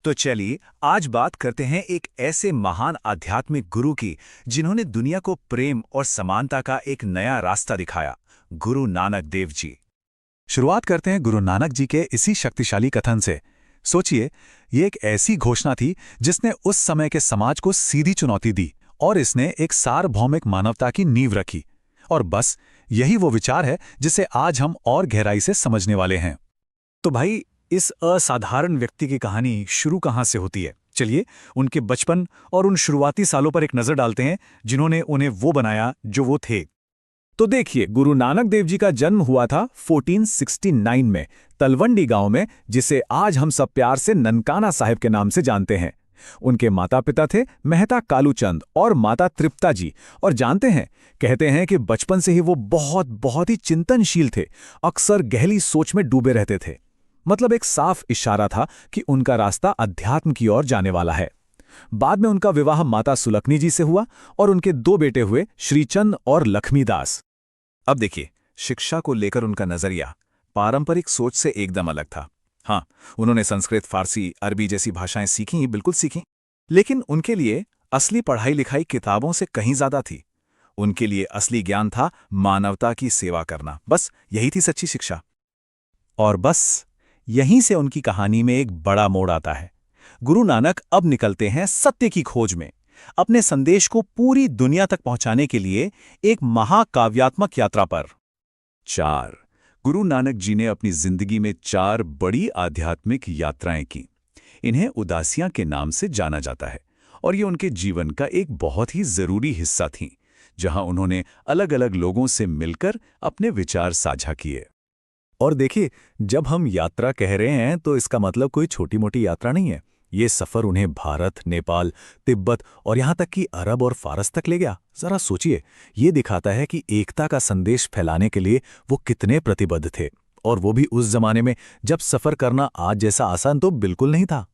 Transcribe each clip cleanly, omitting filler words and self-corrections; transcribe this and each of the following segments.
तो चलिए आज बात करते हैं एक ऐसे महान आध्यात्मिक गुरु की जिन्होंने दुनिया को प्रेम और समानता का एक नया रास्ता दिखाया, गुरु नानक देव जी। शुरुआत करते हैं गुरु नानक जी के इसी शक्तिशाली कथन से। सोचिए, ये एक ऐसी घोषणा थी जिसने उस समय के समाज को सीधी चुनौती दी और इसने एक सार्वभौमिक मानवता की नींव रखी। और बस यही वो विचार है जिसे आज हम और गहराई से समझने वाले हैं। तो भाई, इस असाधारण व्यक्ति की कहानी शुरू कहाँ से होती है? चलिए उनके बचपन और उन शुरुआती सालों पर एक नजर डालते हैं जिन्होंने उन्हें वो बनाया जो वो थे। तो देखिए, गुरु नानक देव जी का जन्म हुआ था 1469 में तलवंडी गांव में, जिसे आज हम सब प्यार से ननकाना साहिब के नाम से जानते हैं। उनके माता पिता थे मेहता कालूचंद और माता तृप्ता जी। और जानते हैं, कहते हैं कि बचपन से ही वो बहुत ही चिंतनशील थे, अक्सर गहरी सोच में डूबे रहते थे। मतलब एक साफ इशारा था कि उनका रास्ता अध्यात्म की ओर जाने वाला है। बाद में उनका विवाह माता सुलक्ष्मी जी से हुआ और उनके 2 बेटे हुए, श्रीचंद और लक्ष्मीदास। अब देखिए, शिक्षा को लेकर उनका नजरिया पारंपरिक सोच से एकदम अलग था। हाँ, उन्होंने संस्कृत, फारसी, अरबी जैसी भाषाएं सीखी, बिल्कुल सीखी, लेकिन उनके लिए असली पढ़ाई लिखाई किताबों से कहीं ज्यादा थी। उनके लिए असली ज्ञान था मानवता की सेवा करना। बस यही थी सच्ची शिक्षा। और बस यहीं से उनकी कहानी में एक बड़ा मोड़ आता है। गुरु नानक अब निकलते हैं सत्य की खोज में, अपने संदेश को पूरी दुनिया तक पहुंचाने के लिए एक महाकाव्यात्मक यात्रा पर। 4 गुरु नानक जी ने अपनी जिंदगी में 4 बड़ी आध्यात्मिक यात्राएं की। इन्हें उदासियां के नाम से जाना जाता है और ये उनके जीवन का एक बहुत ही जरूरी हिस्सा थीं, जहां उन्होंने अलग-अलग लोगों से मिलकर अपने विचार साझा किए। और देखिए, जब हम यात्रा कह रहे हैं तो इसका मतलब कोई छोटी मोटी यात्रा नहीं है। ये सफर उन्हें भारत, नेपाल, तिब्बत और यहां तक कि अरब और फारस तक ले गया। जरा सोचिए, ये दिखाता है कि एकता का संदेश फैलाने के लिए वो कितने प्रतिबद्ध थे, और वो भी उस जमाने में जब सफर करना आज जैसा आसान तो बिल्कुल नहीं था।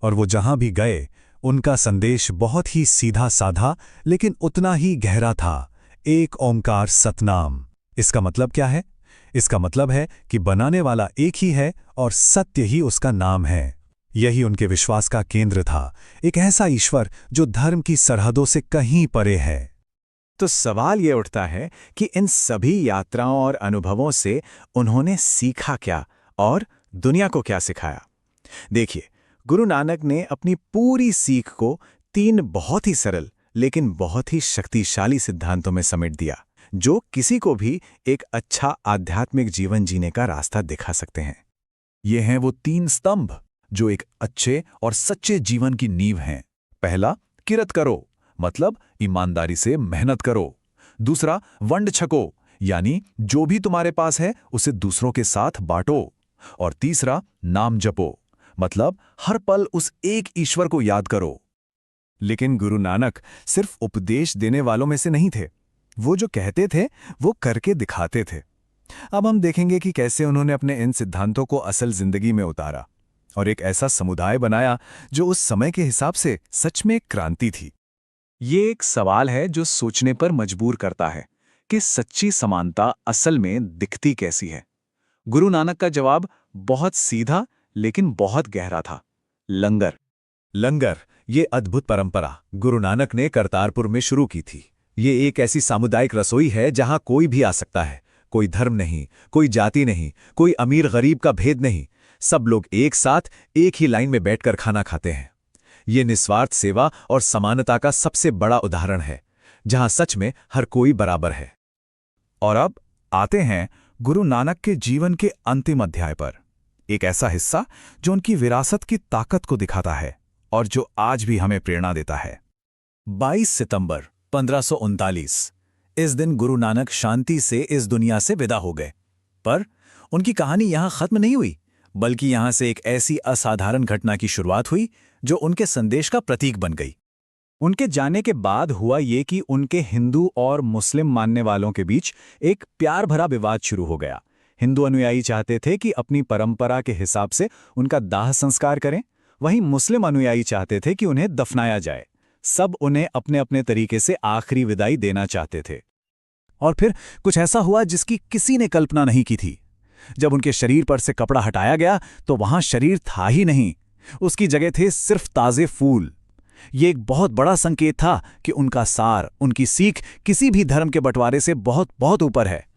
और वो जहां भी गए, उनका संदेश बहुत ही सीधा साधा लेकिन उतना ही गहरा था। एक ओंकार सतनाम। इसका मतलब क्या है? इसका मतलब है कि बनाने वाला एक ही है और सत्य ही उसका नाम है। यही उनके विश्वास का केंद्र था, एक ऐसा ईश्वर जो धर्म की सरहदों से कहीं परे है। तो सवाल ये उठता है कि इन सभी यात्राओं और अनुभवों से उन्होंने सीखा क्या और दुनिया को क्या सिखाया? देखिए, गुरु नानक ने अपनी पूरी सीख को 3 बहुत ही सरल लेकिन बहुत ही शक्तिशाली सिद्धांतों में समेट दिया, जो किसी को भी एक अच्छा आध्यात्मिक जीवन जीने का रास्ता दिखा सकते हैं। ये हैं वो 3 स्तंभ जो एक अच्छे और सच्चे जीवन की नींव हैं। पहला, किरत करो, मतलब ईमानदारी से मेहनत करो। दूसरा, वंड छको, यानी जो भी तुम्हारे पास है उसे दूसरों के साथ बांटो। और तीसरा, नाम जपो, मतलब हर पल उस एक ईश्वर को याद करो। लेकिन गुरु नानक सिर्फ उपदेश देने वालों में से नहीं थे। वो जो कहते थे वो करके दिखाते थे। अब हम देखेंगे कि कैसे उन्होंने अपने इन सिद्धांतों को असल जिंदगी में उतारा और एक ऐसा समुदाय बनाया जो उस समय के हिसाब से सच में एक क्रांति थी। ये एक सवाल है जो सोचने पर मजबूर करता है कि सच्ची समानता असल में दिखती कैसी है। गुरु नानक का जवाब बहुत सीधा लेकिन बहुत गहरा था। लंगर। लंगर, ये अद्भुत परंपरा गुरु नानक ने करतारपुर में शुरू की थी। ये एक ऐसी सामुदायिक रसोई है जहां कोई भी आ सकता है। कोई धर्म नहीं, कोई जाति नहीं, कोई अमीर गरीब का भेद नहीं। सब लोग एक साथ एक ही लाइन में बैठकर खाना खाते हैं। ये निस्वार्थ सेवा और समानता का सबसे बड़ा उदाहरण है, जहां सच में हर कोई बराबर है। और अब आते हैं गुरु नानक के जीवन के अंतिम अध्याय पर, एक ऐसा हिस्सा जो उनकी विरासत की ताकत को दिखाता है और जो आज भी हमें प्रेरणा देता है। 22 सितंबर 1539। इस दिन गुरु नानक शांति से इस दुनिया से विदा हो गए। पर उनकी कहानी यहां खत्म नहीं हुई, बल्कि यहां से एक ऐसी असाधारण घटना की शुरुआत हुई जो उनके संदेश का प्रतीक बन गई। उनके जाने के बाद हुआ ये कि उनके हिंदू और मुस्लिम मानने वालों के बीच एक प्यार भरा विवाद शुरू हो गया। हिंदू अनुयायी चाहते थे कि अपनी परंपरा के हिसाब से उनका दाह संस्कार करें, वहीं मुस्लिम अनुयायी चाहते थे कि उन्हें दफनाया जाए। सब उन्हें अपने अपने तरीके से आखिरी विदाई देना चाहते थे। और फिर कुछ ऐसा हुआ जिसकी किसी ने कल्पना नहीं की थी। जब उनके शरीर पर से कपड़ा हटाया गया तो वहां शरीर था ही नहीं, उसकी जगह थे सिर्फ ताज़े फूल। ये एक बहुत बड़ा संकेत था कि उनका सार, उनकी सीख किसी भी धर्म के बंटवारे से बहुत बहुत ऊपर है।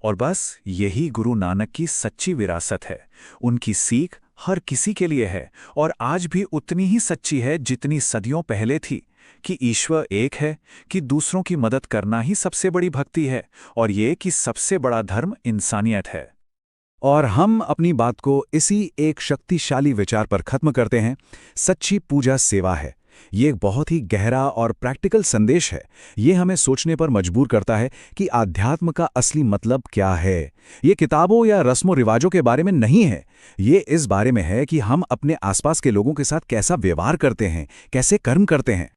और बस यही गुरु नानक की सच्ची विरासत है। उनकी सीख हर किसी के लिए है और आज भी उतनी ही सच्ची है जितनी सदियों पहले थी, कि ईश्वर एक है, कि दूसरों की मदद करना ही सबसे बड़ी भक्ति है, और ये कि सबसे बड़ा धर्म इंसानियत है। और हम अपनी बात को इसी एक शक्तिशाली विचार पर खत्म करते हैं। सच्ची पूजा सेवा है। ये एक बहुत ही गहरा और प्रैक्टिकल संदेश है। ये हमें सोचने पर मजबूर करता है कि आध्यात्म का असली मतलब क्या है। ये किताबों या रस्मों रिवाजों के बारे में नहीं है। ये इस बारे में है कि हम अपने आसपास के लोगों के साथ कैसा व्यवहार करते हैं, कैसे कर्म करते हैं।